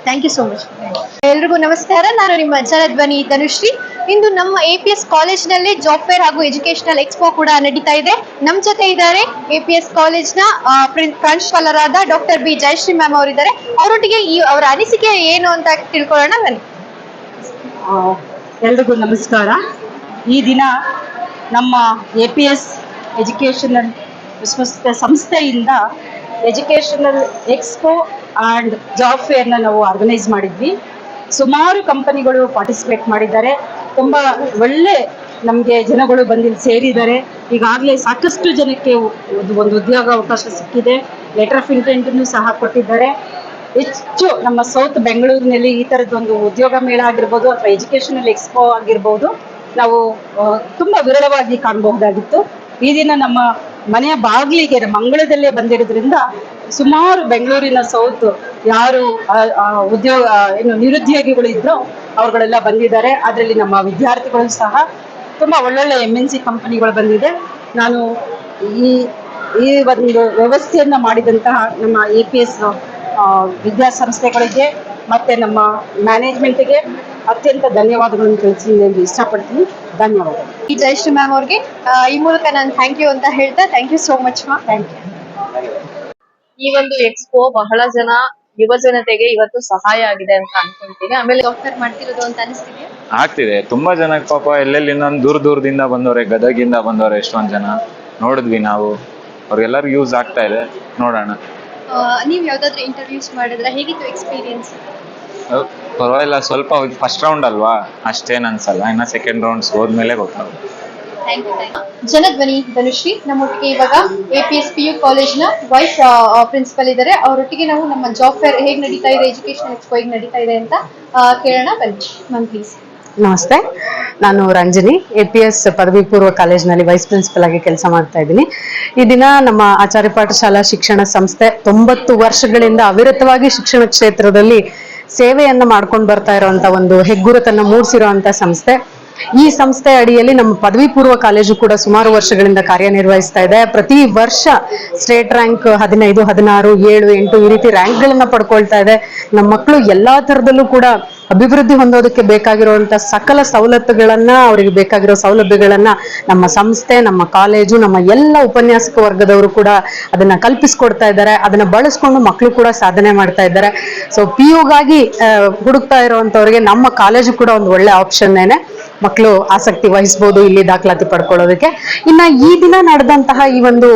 Thank you so much. ಎಲ್ರಿಗೂ ನಮಸ್ಕಾರ. ನಾನು ನಿಮ್ಮ ಜನಧ್ವನಿ ಧನುಶ್ರೀ. ಇಂದು ನಮ್ಮ APS ಕಾಲೇಜ್ನಲ್ಲಿ ಜಾಬ್ ಫೇರ್ ಹಾಗೂ ಎಜುಕೇಶನಲ್ ಎಕ್ಸ್ಪೋ ಕೂಡ ನಡೀತಾ ಇದೆ. ನಮ್ಮ ಜೊತೆ ಇದ್ದಾರೆ APS ಕಾಲೇಜ್ನ ಪ್ರಾಂಶುಪಾಲರಾದ ಡಾಕ್ಟರ್ B ಜಯಶ್ರೀ ಮ್ಯಾಮ್ ಅವರಿದ್ದಾರೆ. ಅವರೊಟ್ಟಿಗೆ ಅವರ ಅನಿಸಿಕೆ ಏನು ಅಂತ ತಿಳ್ಕೊಳ್ಳೋಣ ಬನ್ನಿ. ಎಲ್ರಿಗೂ ನಮಸ್ಕಾರ. ಈ ದಿನ ನಮ್ಮ APS ಎಜುಕೇಷನಲ್ ಸಂಸ್ಥೆಯಿಂದ ಎಜುಕೇಷನಲ್ ಎಕ್ಸ್ಪೋ ಆ್ಯಂಡ್ ಜಾಬ್ ಫೇರ್ನ ನಾವು ಆರ್ಗನೈಸ್ ಮಾಡಿದ್ವಿ. ಸುಮಾರು ಕಂಪನಿಗಳು ಪಾರ್ಟಿಸಿಪೇಟ್ ಮಾಡಿದ್ದಾರೆ. ತುಂಬ ಒಳ್ಳೆ ನಮಗೆ ಜನಗಳು ಬಂದಿಲ್ಲಿ ಸೇರಿದ್ದಾರೆ. ಈಗಾಗಲೇ ಸಾಕಷ್ಟು ಜನಕ್ಕೆ ಒಂದು ಉದ್ಯೋಗ ಅವಕಾಶ ಸಿಕ್ಕಿದೆ. ಲೆಟರ್ ಆಫ್ ಇಂಟೆಂಟನ್ನು ಸಹ ಕೊಟ್ಟಿದ್ದಾರೆ. ಹೆಚ್ಚು ನಮ್ಮ ಸೌತ್ ಬೆಂಗಳೂರಿನಲ್ಲಿ ಈ ಥರದ್ದೊಂದು ಉದ್ಯೋಗ ಮೇಳ ಆಗಿರ್ಬೋದು ಅಥವಾ ಎಜುಕೇಷನಲ್ ಎಕ್ಸ್ಪೋ ಆಗಿರ್ಬೋದು ನಾವು ತುಂಬ ವಿರಳವಾಗಿ ಕಾಣಬಹುದಾಗಿತ್ತು. ಈ ದಿನ ನಮ್ಮ ಮನೆಯ ಬಾಗಿಲಿಗೆ ಮಂಗಳದಲ್ಲೇ ಬಂದಿರೋದ್ರಿಂದ ಸುಮಾರು ಬೆಂಗಳೂರಿನ ಸೌತ್ ಯಾರು ನಿರುದ್ಯೋಗಿಗಳು ಇದ್ರೋ ಅವ್ರುಗಳೆಲ್ಲ ಬಂದಿದ್ದಾರೆ. ಅದರಲ್ಲಿ ನಮ್ಮ ವಿದ್ಯಾರ್ಥಿಗಳು ಸಹ ತುಂಬ ಒಳ್ಳೊಳ್ಳೆ MNC ಕಂಪನಿಗಳು ಬಂದಿದೆ. ನಾನು ಈ ಒಂದು ವ್ಯವಸ್ಥೆಯನ್ನು ಮಾಡಿದಂತಹ ನಮ್ಮ APS ವಿದ್ಯಾಸಂಸ್ಥೆಗಳಿಗೆ ಮತ್ತು ನಮ್ಮ ಮ್ಯಾನೇಜ್ಮೆಂಟ್ಗೆ ಅತ್ಯಂತ ಧನ್ಯವಾದಗಳನ್ನು ತಿಳಿಸಲು ಇಷ್ಟಪಡ್ತೀನಿ. ಧನ್ಯವಾದ. ಈ ಜಯಶ್ರೀ ಮ್ಯಾಮ್ ಅವ್ರಿಗೆ ಈ ಮೂಲಕ ನಾನು ಥ್ಯಾಂಕ್ ಯು ಅಂತ ಹೇಳ್ತಾ, thank you so much ma'am. Thank you. ಈ ಒಂದು ಎಕ್ಸ್ಪೋ ಬಹಳ ಜನ ಯುವ ಜನತೆಗೆ ಇವತ್ತು ಸಹಾಯ ಆಗಿದೆ ಅಂತ ಅನ್ಕೊಂತೀನಿ. ಆಮೇಲೆ ಡಾಕ್ಟರ್ ಮಾಡ್ತಿರೋದು ಅಂತ ಅನಿಸ್ತಿದೆಯಾ? ಆಗ್ತಿದೆ. ತುಂಬಾ ಜನ ಪಾಪ ಎಲ್ಲೆಲ್ಲಿಂದ ದೂರದಿಂದ ಬಂದವ್ರೆ, ಗದಗಿಂದ ಬಂದವ್ರೆ, ಎಷ್ಟೊಂದ್ ಜನ ನೋಡಿದ್ವಿ ನಾವು. ಅವ್ರಿಗೆಲ್ಲರಿಗೂ ಯೂಸ್ ಆಗ್ತಾ ಇದೆ. ನೋಡೋಣ. ನೀವು ಯಾವ್ದಾದ್ರು ಇಂಟರ್ವ್ಯೂಸ್ ಮಾಡಿದ್ರೆ ಹೇಗಿತ್ತು ಎಕ್ಸ್ಪೀರಿಯನ್ಸ್? ಪರವಾಗಿಲ್ಲ. ಸ್ವಲ್ಪ ಫಸ್ಟ್ ರೌಂಡ್ ಅಲ್ವಾ, ಅಷ್ಟೇನ್ ಅನ್ಸಲ್ಲ. ಇನ್ನ ಸೆಕೆಂಡ್ ರೌಂಡ್ಸ್ ಹೋದ್ಮೇಲೆ ಗೊತ್ತಾಗುತ್ತೆ. ಜನಧ್ವನಿ ಧನುಶ್ರೀ ನಮ್ಮೊಟ್ಟಿಗೆ ಇವಾಗ APS PU ಕಾಲೇಜ್ನ ವೈಸ್ ಪ್ರಿನ್ಸಿಪಲ್ ಇದ್ದಾರೆ. ಅವರೊಟ್ಟಿಗೆ ನಾವು ನಮ್ಮ ಜಾಬ್ ಫೇರ್ ಹೇಗೆ ನಡೀತಾ ಇದೆ, ಎಜುಕೇಶನ್ ಎಕ್ಸ್ಪೋ ಹೇಗೆ ನಡೀತಾ ಇದೆ ಅಂತ ಕೇಳೋಣ ಬನ್ನಿ ಮ್ಯಾಮ್ ಪ್ಲೀಸ್. ನಮಸ್ತೆ, ನಾನು ರಂಜನಿ, APS ಪದವಿ ಪೂರ್ವ ಕಾಲೇಜಿನಲ್ಲಿ ವೈಸ್ ಪ್ರಿನ್ಸಿಪಲ್ ಆಗಿ ಕೆಲಸ ಮಾಡ್ತಾ ಇದ್ದೀನಿ. ಈ ದಿನ ನಮ್ಮ ಆಚಾರ್ಯ ಪಾಠಶಾಲಾ ಶಿಕ್ಷಣ ಸಂಸ್ಥೆ 90 ವರ್ಷಗಳಿಂದ ಅವಿರತವಾಗಿ ಶಿಕ್ಷಣ ಕ್ಷೇತ್ರದಲ್ಲಿ ಸೇವೆಯನ್ನ ಮಾಡ್ಕೊಂಡು ಬರ್ತಾ ಇರುವಂತ ಒಂದು ಹೆಗ್ಗುರುತನ್ನ ಮೂಡಿಸಿರುವಂತ ಸಂಸ್ಥೆ. ಈ ಸಂಸ್ಥೆ ಅಡಿಯಲ್ಲಿ ನಮ್ಮ ಪದವಿ ಪೂರ್ವ ಕಾಲೇಜು ಕೂಡ ಸುಮಾರು ವರ್ಷಗಳಿಂದ ಕಾರ್ಯನಿರ್ವಹಿಸ್ತಾ ಇದೆ. ಪ್ರತಿ ವರ್ಷ ಸ್ಟೇಟ್ ರ್ಯಾಂಕ್ 15, 16, 7, 8 ಈ ರೀತಿ ರ್ಯಾಂಕ್ ಗಳನ್ನ ಪಡ್ಕೊಳ್ತಾ ಇದೆ. ನಮ್ಮ ಮಕ್ಕಳು ಎಲ್ಲಾ ತರದಲ್ಲೂ ಕೂಡ ಅಭಿವೃದ್ಧಿ ಹೊಂದೋದಕ್ಕೆ ಬೇಕಾಗಿರುವಂತ ಸಕಲ ಸವಲತ್ತುಗಳನ್ನ, ಅವರಿಗೆ ಬೇಕಾಗಿರೋ ಸೌಲಭ್ಯಗಳನ್ನ ನಮ್ಮ ಸಂಸ್ಥೆ, ನಮ್ಮ ಕಾಲೇಜು, ನಮ್ಮ ಎಲ್ಲ ಉಪನ್ಯಾಸಕ ವರ್ಗದವರು ಕೂಡ ಅದನ್ನ ಕಲ್ಪಿಸ್ಕೊಡ್ತಾ ಇದ್ದಾರೆ. ಅದನ್ನ ಬಳಸ್ಕೊಂಡು ಮಕ್ಕಳು ಕೂಡ ಸಾಧನೆ ಮಾಡ್ತಾ ಇದ್ದಾರೆ. ಸೊ PUಗಾಗಿ ಹುಡುಕ್ತಾ ಇರುವಂತವ್ರಿಗೆ ನಮ್ಮ ಕಾಲೇಜು ಕೂಡ ಒಂದು ಒಳ್ಳೆ ಆಪ್ಷನ್ ಏನೆ. ಮಕ್ಕಳು ಆಸಕ್ತಿ ವಹಿಸಬಹುದು ಇಲ್ಲಿ ದಾಖಲಾತಿ ಪಡ್ಕೊಳ್ಳೋದಕ್ಕೆ. ಇನ್ನ ಈ ದಿನ ನಡೆದಂತಹ ಈ ಒಂದು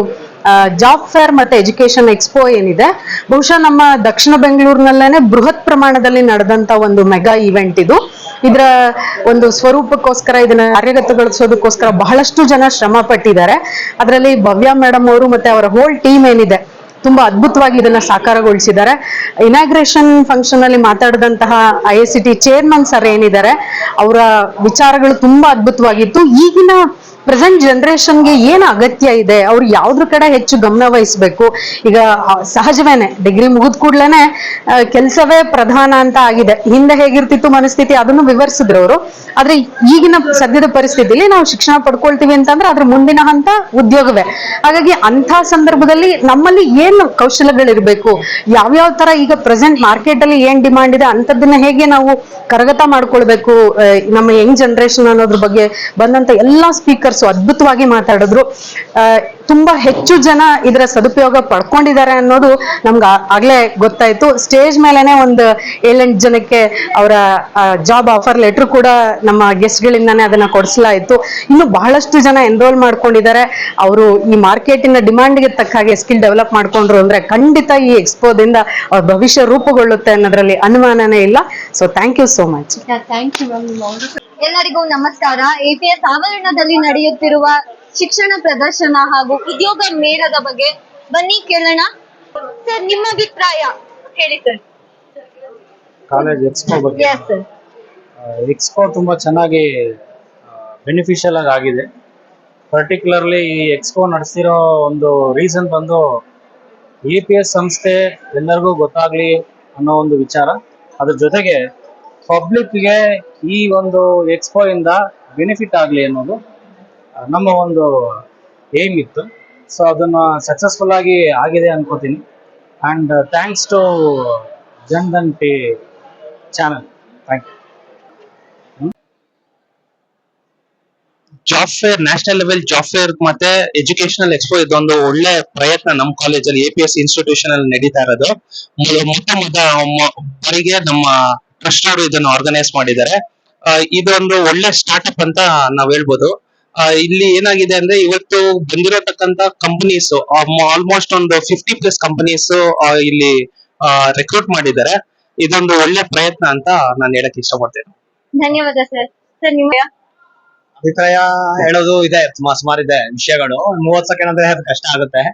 ಜಾಬ್ ಫೇರ್ ಮತ್ತೆ ಎಜುಕೇಶನ್ ಎಕ್ಸ್ಪೋ ಏನಿದೆ, ಬಹುಶಃ ನಮ್ಮ ದಕ್ಷಿಣ ಬೆಂಗಳೂರಿನಲ್ಲೇನೆ ಬೃಹತ್ ಪ್ರಮಾಣದಲ್ಲಿ ನಡೆದಂತ ಒಂದು ಮೆಗಾ ಇವೆಂಟ್ ಇದು. ಇದರ ಒಂದು ಸ್ವರೂಪಕ್ಕೋಸ್ಕರ, ಇದನ್ನ ಕಾರ್ಯಗತಗೊಳಿಸೋದಕ್ಕೋಸ್ಕರ ಬಹಳಷ್ಟು ಜನ ಶ್ರಮ ಪಟ್ಟಿದ್ದಾರೆ. ಅದರಲ್ಲಿ ಭವ್ಯ ಮೇಡಮ್ ಅವರು ಮತ್ತೆ ಅವರ ಹೋಲ್ ಟೀಮ್ ಏನಿದೆ ತುಂಬಾ ಅದ್ಭುತವಾಗಿ ಇದನ್ನ ಸಾಕಾರಗೊಳಿಸಿದ್ದಾರೆ. ಇನಾಗ್ರೇಷನ್ ಫಂಕ್ಷನ್ ಅಲ್ಲಿ ಮಾತಾಡಿದಂತಹ IICT ಚೇರ್ಮನ್ ಸರ್ ಏನಿದ್ದಾರೆ, ಅವರ ವಿಚಾರಗಳು ತುಂಬಾ ಅದ್ಭುತವಾಗಿತ್ತು. ಈಗಿನ ಪ್ರೆಸೆಂಟ್ ಜನರೇಷನ್ಗೆ ಏನು ಅಗತ್ಯ ಇದೆ, ಅವ್ರು ಯಾವ್ದ್ರ ಕಡೆ ಹೆಚ್ಚು ಗಮನ ವಹಿಸ್ಬೇಕು. ಈಗ ಸಹಜವೇನೆ ಡಿಗ್ರಿ ಮುಗಿದ ಕೂಡ್ಲೇನೆ ಕೆಲಸವೇ ಪ್ರಧಾನ ಅಂತ ಆಗಿದೆ. ಹಿಂದೆ ಹೇಗಿರ್ತಿತ್ತು ಮನಸ್ಥಿತಿ ಅದನ್ನು ವಿವರಿಸಿದ್ರು ಅವರು. ಆದ್ರೆ ಈಗಿನ ಸದ್ಯದ ಪರಿಸ್ಥಿತಿಯಲ್ಲಿ ನಾವು ಶಿಕ್ಷಣ ಪಡ್ಕೊಳ್ತೀವಿ ಅಂತಂದ್ರೆ ಅದ್ರ ಮುಂದಿನ ಹಂತ ಉದ್ಯೋಗವೇ. ಹಾಗಾಗಿ ಅಂಥ ಸಂದರ್ಭದಲ್ಲಿ ನಮ್ಮಲ್ಲಿ ಏನು ಕೌಶಲ್ಯಗಳಿರ್ಬೇಕು, ಯಾವ್ಯಾವ ತರ ಈಗ ಪ್ರೆಸೆಂಟ್ ಮಾರ್ಕೆಟ್ ಅಲ್ಲಿ ಏನ್ ಡಿಮಾಂಡ್ ಇದೆ ಅಂತದನ್ನ ಹೇಗೆ ನಾವು ಕರಗತ ಮಾಡ್ಕೊಳ್ಬೇಕು ನಮ್ಮ ಯಂಗ್ ಜನರೇಷನ್ ಅನ್ನೋದ್ರ ಬಗ್ಗೆ ಬಂದಂತ ಎಲ್ಲಾ ಸ್ಪೀಕರ್ಸ್ ಅದ್ಭುತವಾಗಿ ಮಾತಾಡಿದ್ರು. ತುಂಬಾ ಹೆಚ್ಚು ಜನ ಇದರ ಸದುಪಯೋಗ ಪಡ್ಕೊಂಡಿದ್ದಾರೆ ಅನ್ನೋದು ನಮ್ಗೆ ಆಗ್ಲೇ ಗೊತ್ತಾಯ್ತು. ಸ್ಟೇಜ್ ಮೇಲೆನೆ ಒಂದು 7-8 ಜನಕ್ಕೆ ಅವರ ಜಾಬ್ ಆಫರ್ ಲೆಟರ್ ಕೂಡ ನಮ್ಮ ಗೆಸ್ಟ್ ಗಳಿಂದಾನೇ ಅದನ್ನ ಕೊಡಿಸಲಾಯಿತು. ಇನ್ನು ಬಹಳಷ್ಟು ಜನ ಎನ್ರೋಲ್ ಮಾಡ್ಕೊಂಡಿದ್ದಾರೆ. ಅವರು ಈ ಮಾರ್ಕೆಟಿನ ಡಿಮಾಂಡ್ಗೆ ತಕ್ಕ ಹಾಗೆ ಸ್ಕಿಲ್ ಡೆವಲಪ್ ಮಾಡ್ಕೊಂಡ್ರು ಅಂದ್ರೆ ಖಂಡಿತ ಈ ಎಕ್ಸ್ಪೋದಿಂದ ಅವ್ರ ಭವಿಷ್ಯ ರೂಪುಗೊಳ್ಳುತ್ತೆ ಅನ್ನೋದ್ರಲ್ಲಿ ಅನುಮಾನನೇ ಇಲ್ಲ. So thank you so much. Thank you ma'am. ಎಲ್ಲರಿಗೂ ನಮಸ್ಕಾರ. APS ಆವರಣದಲ್ಲಿ ನಡೆಯುತ್ತಿರುವ ಶಿಕ್ಷಣ ಪ್ರದರ್ಶನ ಹಾಗೂ ಉದ್ಯೋಗ ಮೇಳದ ಬಗ್ಗೆ ಬನ್ನಿ ಕೇಳೋಣ. ಸರ್, ನಿಮ್ಮ ಅಭಿಪ್ರಾಯ ಹೇಳಿ ಸರ್. ಕಾಲೇಜ್ ಎಕ್ಸ್ಪೋ ಬಗ್ಗೆ. Yes, sir. ಎಕ್ಸ್ಪೋ ತುಂಬಾ ಚೆನ್ನಾಗಿ ಬೆನಿಫಿಷಿಯಲ್ ಆಗಿದೆ. ಪರ್ಟಿಕ್ಯುಲರ್ಲಿ ಈ ಎಕ್ಸ್ಪೋ ನಡೆಸಿರೋ ಒಂದು ರೀಸನ್ ಬಂದು APS ಸಂಸ್ಥೆ ಎಲ್ಲರಿಗೂ ಗೊತ್ತಾಗ್ಲಿ ಅನ್ನೋ ಒಂದು ವಿಚಾರ. ಅದ್ರ ಜೊತೆಗೆ ಪಬ್ಲಿಕ್ಗೆ ಈ ಒಂದು ಎಕ್ಸ್ಪೋ ಇಂದ ಬೆನಿಫಿಟ್ ಆಗಲಿ ಅನ್ನೋದು ನಮ್ಮ ಒಂದು ಏಮ್ ಇತ್ತು. ಸೊ ಅದನ್ನ ಸಕ್ಸಸ್ಫುಲ್ ಆಗಿ ಆಗಿದೆ ಅನ್ಕೋತೀನಿ. And thanks to Jandhan pay channel. Thank you. Job fair, national level job fair ಮತ್ತೆ ಎಜುಕೇಶನಲ್ ಎಕ್ಸ್ಪೋ ಇದೊಂದು ಒಳ್ಳೆ ಪ್ರಯತ್ನ ನಮ್ಮ ಕಾಲೇಜಲ್ಲಿ APS ಇನ್ಸ್ಟಿಟ್ಯೂಷನ್ ಅಲ್ಲಿ ನಡೀತಾ ಇರೋದು. ಮೊಟ್ಟ ಬಾರಿಗೆ ನಮ್ಮ ಟ್ರಸ್ಟ್ ಅವರು ಇದನ್ನು ಆರ್ಗನೈಸ್ ಮಾಡಿದ್ದಾರೆ. ಇದೊಂದು ಒಳ್ಳೆ ಸ್ಟಾರ್ಟ್ಅಪ್ ಅಂತ ನಾವ್ ಹೇಳ್ಬೋದು. ಇಲ್ಲಿ ಏನಾಗಿದೆ ಅಂದ್ರೆ ಇವತ್ತು ಬಂದಿರತಕ್ಕಂತ ಕಂಪನೀಸ್ ಆಲ್ಮೋಸ್ಟ್ ಒಂದು 50+ ಕಂಪನೀಸ್ ಇಲ್ಲಿ ರೆಕ್ರೂಟ್ ಮಾಡಿದ್ದಾರೆ. ಇದೊಂದು ಒಳ್ಳೆ ಪ್ರಯತ್ನ ಅಂತ ನಾನು ಹೇಳಕ್ ಇಷ್ಟಪಡ್ತೇನೆ. ಧನ್ಯವಾದ ಸರ್. ಸರ್, ನಿಮ್ಮ ಅಭಿಪ್ರಾಯ ಹೇಳೋದು ಇದೆ, ಸುಮಾರಿದೆ ವಿಷಯಗಳು. 30 ಸೆಕೆಂಡ್ ಅಂದ್ರೆ ಕಷ್ಟ ಆಗುತ್ತೆ.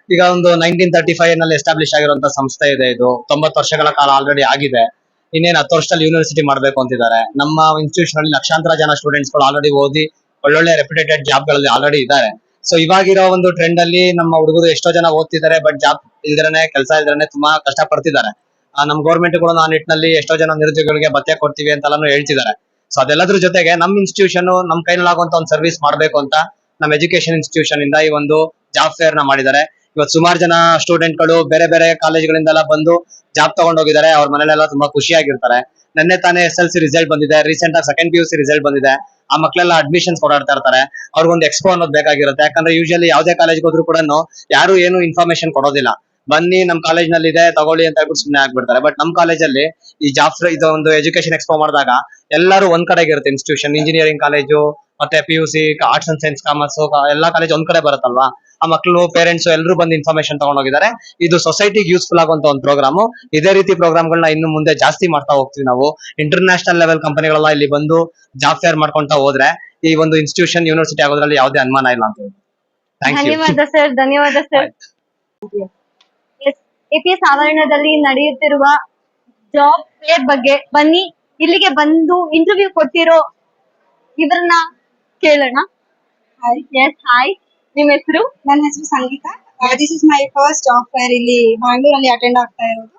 ಈಗ ಒಂದು 1935 ನಲ್ಲಿ ಎಸ್ಟಾಬ್ಲಿಷ್ ಆಗಿರುವಂತ ಸಂಸ್ಥೆ ಇದೆ. ಇದು 90 ವರ್ಷಗಳ ಕಾಲ ಆಲ್ರೆಡಿ ಆಗಿದೆ. ಇನ್ನೇನು 10 ವರ್ಷದಲ್ಲಿ ಯೂನಿವರ್ಸಿಟಿ ಮಾಡ್ಬೇಕು ಅಂತಿದ್ದಾರೆ. ನಮ್ಮ ಇನ್ಸ್ಟಿಟ್ಯೂಷನ್ ಅಲ್ಲಿ ಲಕ್ಷಾಂತರ ಜನ ಸ್ಟೂಡೆಂಟ್ಸ್ ಗಳು ಆಲ್ರೆಡಿ ಓದಿ ಒಳ್ಳೊಳ್ಳೆ ರೆಪ್ಯುಟೇಟೆಡ್ ಜಾಬ್ ಗಳಲ್ಲಿ ಆಲ್ರೆಡಿ ಇದ್ದಾರೆ. ಸೊ ಇವಾಗಿರೋ ಒಂದು ಟ್ರೆಂಡ್ ಅಲ್ಲಿ ನಮ್ಮ ಹುಡುಗರು ಎಷ್ಟೋ ಜನ ಓದ್ತಿದ್ದಾರೆ, ಬಟ್ ಜಾಬ್ ಇಲ್ದೇನೆ, ಕೆಲಸ ಇಲ್ದೇನೆ ತುಂಬಾ ಕಷ್ಟ ಪಡ್ತಿದ್ದಾರೆ. ನಮ್ಮ ಗೌರ್ಮೆಂಟ್ ಕೂಡ ಆ ನಿಟ್ಟಿನಲ್ಲಿ ಎಷ್ಟೋ ಜನ ನಿರುದ್ಯೋಗಿಗಳಿಗೆ ಭತ್ಯೆ ಕೊಡ್ತೀವಿ ಅಂತೆಲ್ಲಾನು ಹೇಳ್ತಿದ್ದಾರೆ. ಸೊ ಅದೆಲ್ಲದ್ರ ಜೊತೆಗೆ ನಮ್ಮ ಇನ್ಸ್ಟಿಟ್ಯೂಷನ್ ನಮ್ಮ ಕೈನಲ್ಲಾಗುವಂತ ಒಂದು ಸರ್ವಿಸ್ ಮಾಡ್ಬೇಕು ಅಂತ ನಮ್ಮ ಎಜುಕೇಶನ್ ಇನ್ಸ್ಟಿಟ್ಯೂಷನ್ ಇಂದ ಈ ಒಂದು ಜಾಬ್ ಫೇರ್ ನ ಮಾಡಿದ್ದಾರೆ. ಇವತ್ತು ಸುಮಾರು ಜನ ಸ್ಟೂಡೆಂಟ್ ಗಳು ಬೇರೆ ಬೇರೆ ಕಾಲೇಜ್ಗಳಿಂದೆಲ್ಲ ಬಂದು ಜಾಬ್ ತಗೊಂಡೋಗಿದ್ದಾರೆ. ಅವ್ರ ಮನೇಲೆಲ್ಲ ತುಂಬಾ ಖುಷಿಯಾಗಿರ್ತಾರೆ. ನೆನ್ನೆ ತಾನೇ SSLC ರಿಸಲ್ಟ್ ಬಂದಿದೆ, ರೀಸೆಂಟ್ ಆಗಿ 2nd PUC ರಿಸಲ್ಟ್ ಬಂದಿದೆ. ಆ ಮಕ್ಕಳೆಲ್ಲ ಅಡ್ಮಿಷನ್ಸ್ ಓಡಾಡ್ತಾ ಇರ್ತಾರೆ. ಅವ್ರಿಗೊಂದು ಎಕ್ಸ್ಪೋ ಅನ್ನೋದು ಬೇಕಾಗಿರುತ್ತೆ. ಯಾಕಂದ್ರೆ ಯೂಶಲಿ ಯಾವುದೇ ಕಾಲೇಜ್ಗೆ ಹೋದ್ರು ಕೂಡ ಯಾರು ಏನು ಇನ್ಫಾರ್ಮೇಶನ್ ಕೊಡೋದಿಲ್ಲ. ಬನ್ನಿ ನಮ್ಮ ಕಾಲೇಜ್ ನಲ್ಲಿ ಇದೆ ತಗೊಳ್ಳಿ ಅಂತ ಹೇಳ್ಬಿಟ್ಟು ಸುಮ್ಮನೆ ಆಗ್ಬಿಡ್ತಾರೆ. ಬಟ್ ನಮ್ಮ ಕಾಲೇಜಲ್ಲಿ ಈ ಜಾಬ್ ಫೇರ್ ಇದೊಂದು ಎಜುಕೇಶನ್ ಎಕ್ಸ್ಪೋ ಮಾಡಿದಾಗ ಎಲ್ಲರೂ ಒಂದ್ ಕಡೆಗೆ ಇರುತ್ತೆ. ಇನ್ಸ್ಟಿಟ್ಯೂಷನ್, ಇಂಜಿನಿಯರಿಂಗ್ ಕಾಲೇಜು ಮತ್ತೆ PUC, arts and science, commerce ಎಲ್ಲಾ ಕಾಲೇಜ್ ಒಂದ್ ಕಡೆ ಬರುತ್ತಲ್ವಾ. ಆ ಮಕ್ಕಳು, ಪೇರೆಂಟ್ಸ್ ಎಲ್ಲರೂ ಬಂದು ಇನ್ಫಾರ್ಮೇಶನ್ ತಗೊಂಡೋಗಿದ್ದಾರೆ. ಇದು ಸೊಸೈಟಿಗೆ ಯೂಸ್ಫುಲ್ ಆಗುವಂತ ಒಂದು ಪ್ರೋಗ್ರಾಮ್. ಇದೇ ರೀತಿ ಪ್ರೋಗ್ರಾಮ್ಗಳನ್ನ ಇನ್ನು ಮುಂದೆ ಜಾಸ್ತಿ ಮಾಡ್ತಾ ಹೋಗ್ತೀವಿ ನಾವು. ಇಂಟರ್ನ್ಯಾಷನಲ್ ಲೆವೆಲ್ ಕಂಪನಿಗಳೆಲ್ಲ ಇಲ್ಲಿ ಬಂದು ಜಾಬ್ ಫೇರ್ ಮಾಡ್ಕೊಂತ ಹೋದ್ರೆ ಈ ಒಂದು ಇನ್ಸ್ಟಿಟ್ಯೂಷನ್ ಯೂನಿವರ್ಸಿಟಿ ಆಗೋದ್ರಲ್ಲಿ ಯಾವುದೇ ಅನುಮಾನ ಇಲ್ಲ ಅಂತ. Thank you. ಧನ್ಯವಾದ ಸರ್, ಧನ್ಯವಾದ ಸರ್. APS ಆವರಣದಲ್ಲಿ ನಡೆಯುತ್ತಿರುವ ಜಾಬ್ ಫೇರ್ ಬಗ್ಗೆ ಬನ್ನಿ ಇಲ್ಲಿಗೆ ಬಂದು ಇಂಟರ್ವ್ಯೂ ಕೊಟ್ಟಿರೋ ಇವ್ರನ್ನ ಕೇಳೋಣ. ಹಾಯ್, ನಿಮ್ಮ ಹೆಸರು? ನನ್ನ ಹೆಸರು Sangeetha. This is my first job fair ಇಲ್ಲಿ ಬ್ಯಾಂಗ್ಳೂರಲ್ಲಿ ಅಟೆಂಡ್ ಆಗ್ತಾ ಇರೋದು.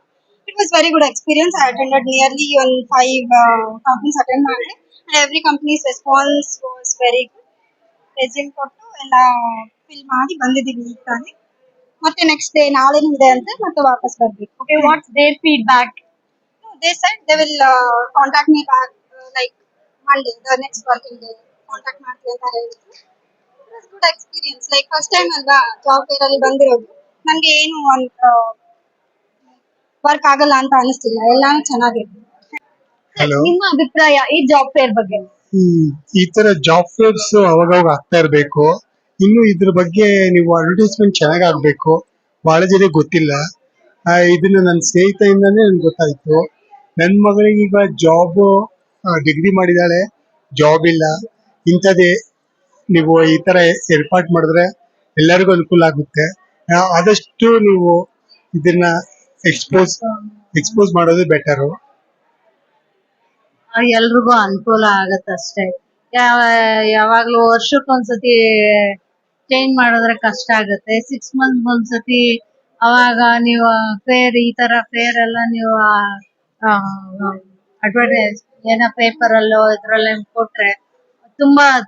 It was very good experience. I attended nearly ಒಂದು 5 ಕಂಪನೀಸ್ ಅಟೆಂಡ್ ಮಾಡಿದೆ. Every companies response was very good. Resume ಕೊಟ್ಟು ಎಲ್ಲ ಫಿಲ್ ಮಾಡಿ ಬಂದಿದ್ದೀವಿ ಈಗ ತಾನೇ. ಮತ್ತೆ ನೆಕ್ಸ್ಟ್ ಡೇ ನಾಳೆನೂ ಇದೆ ಅಂತೆ, ಮತ್ತೆ ವಾಪಸ್ ಬರ್ಬೇಕು. Okay, what's their feedback? They said they will contact me back like Monday, the next working day. Contact ಮಾಡ್ತೀವಿ ಅಂತ ಹೇಳಿದ್ರು. It was good experience. Like first time ಅಲ್ವಾ ಜಾಬ್ ಫೇರ್ ಅಲ್ಲಿ ಬಂದಿರೋದು. ನನಗೆ ಏನು ವರ್ಕ್ ಆಗಲ್ಲ ಅಂತ ಅನಿಸ್ತಿಲ್ಲ, ಎಲ್ಲಾನು ಚೆನ್ನಾಗಿದೆ. ನಿಮ್ಮ ಅಭಿಪ್ರಾಯ ಈ ಜಾಬ್ ಫೇರ್ ಬಗ್ಗೆ? ಈ ತರ ಜಾಬ್ ಫೇರ್ಸ್ ಅವಾಗ ಆಗ್ತಾ ಇರಬೇಕು. ಇನ್ನು ಇದ್ರ ಬಗ್ಗೆ ನೀವು ಅಡ್ವರ್ಟೈಸ್ಮೆಂಟ್ ಚೆನ್ನಾಗಿ ಆಗ್ಬೇಕು. ಬಹಳ ಜನ ಗೊತ್ತಿಲ್ಲ. ಇದನ್ನ ನನ್ನ ಸ್ನೇಹಿತೆಯಿಂದಾನೇ ನನ್ಗೆ ಗೊತ್ತಾಯ್ತು. ನನ್ನ ಮಗಳಿಗೆ ಈಗ ಜಾಬ್ ಡಿಗ್ರಿ ಮಾಡಿದಾಳೆ, ಜಾಬ್ ಇಲ್ಲ. ಇಂಥದ್ದೇ ನೀವು ಈ ತರ ಏರ್ಪಾಟ್ ಮಾಡಿದ್ರೆ ಎಲ್ಲರಿಗೂ ಅನುಕೂಲ ಆಗುತ್ತೆ. ಆದಷ್ಟು ನೀವು ಇದನ್ನ ಎಕ್ಸ್ಪೋಸ್ ಮಾಡೋದು ಬೆಟರು. ಎಲ್ರಿಗೂ ಅನುಕೂಲ ಆಗತ್ತಷ್ಟೇ. ಯಾವಾಗ್ಲೂ ವರ್ಷಕ್ಕೊಂದ್ಸತಿ ಚೇಂಜ್ ಮಾಡಿದ್ರೆ ಕಷ್ಟ ಆಗುತ್ತೆ. 6 months ಒಂದ್ಸತಿ ಅವಾಗ ನೀವು ಫೇರ್, ಈ ತರ ಫೇರ್ ಎಲ್ಲ ನೀವು ಅಡ್ವರ್ಟೈಸ್ ಏನೋ ಪೇಪರ್ ಅಲ್ಲೋ ಇದ್ರಲ್ಲೇ ಕೊಟ್ರೆ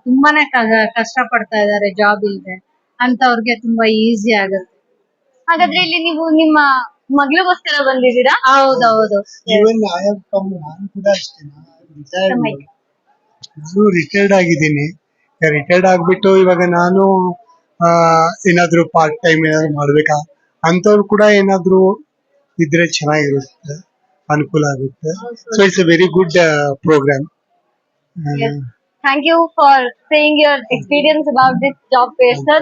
ತುಂಬಾನೇ ಕಷ್ಟ ಪಡ್ತಾ ಇದಾರೆ ಜಾಬ್ ಇಲ್ದೆ ಅಂತವ್ರಿಗೆ ತುಂಬಾ ಈಸಿ ಆಗುತ್ತೆ. ಹಾಗಾದ್ರೆ ಇಲ್ಲಿ ನೀವು ನಿಮ್ಮ ಮಗಳಿಗೋಸ್ಕರ ಬಂದಿದ್ದೀರಾ? ಹೌದೌದು. ನಾನು ಕೂಡ ಅಷ್ಟೇ. ನಾನು ರಿಟೈರ್ಡ್ ಆಗಿದ್ದೀನಿ. ರಿಟೈರ್ಡ್ ಆಗ್ಬಿಟ್ಟು ಇವಾಗ ನಾನು ಏನಾದ್ರು ಪಾರ್ಟ್ ಟೈಮ್ ಏನಾದ್ರು ಮಾಡ್ಬೇಕಾ ಅಂತವ್ರು ಕೂಡ ಏನಾದ್ರು ಇದ್ರೆ ಚೆನ್ನಾಗಿರುತ್ತೆ, ಅನುಕೂಲ ಆಗುತ್ತೆ. So it's a very good programme. Thank you for saying your experience about this job fair, sir.